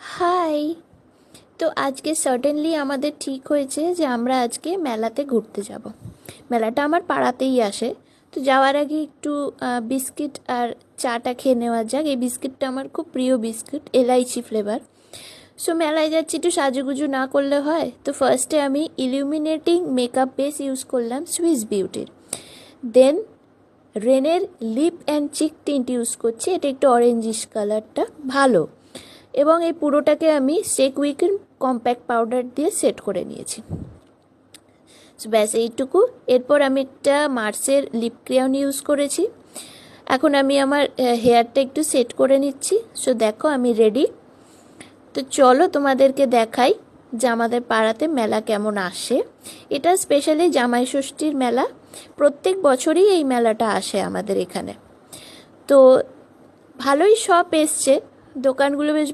High. তো আজকে suddenly আমাদের ঠিক হয়েছে যে আমরা আজকে মেলাতে ঘুরতে যাব। মেলাটা আমার পাড়াতেই আসে। তো যাওয়ার আগে একটু বিস্কিট আর চাটা খেয়ে নেওয়া যাক। এই বিস্কিটটা আমার খুব প্রিয় বিস্কিট, এলাইচি ফ্লেভার। সো মেলায় যাচ্ছি, একটু সাজুগুজু না করলে হয়। তো ফার্স্টে আমি ইলুমিনেটিং মেকআপ বেস ইউজ করলাম সুইস বিউটির। দেন রেনের lip and cheek tint use করছি, এটা একটু অরেঞ্জিশ কালারটা, ভালো। এবং এই পুরোটাকে আমি সেক উইকেন কম্প্যাক্ট পাউডার দিয়ে সেট করে নিয়েছি। ব্যাস এইটুকু। এরপর আমি একটা মার্সের লিপ ক্রেয়ন ইউজ করেছি। এখন আমি আমার হেয়ারটা একটু সেট করে নিচ্ছি। সো দেখো আমি রেডি। তো চলো তোমাদেরকে দেখাই যে আমাদের পাড়াতে মেলা কেমন আসে। এটা স্পেশালি জামাই ষষ্ঠীর মেলা, প্রত্যেক বছরই এই মেলাটা আসে আমাদের এখানে। তো ভালোই শপ এসছে, দোকানগুলো বেশ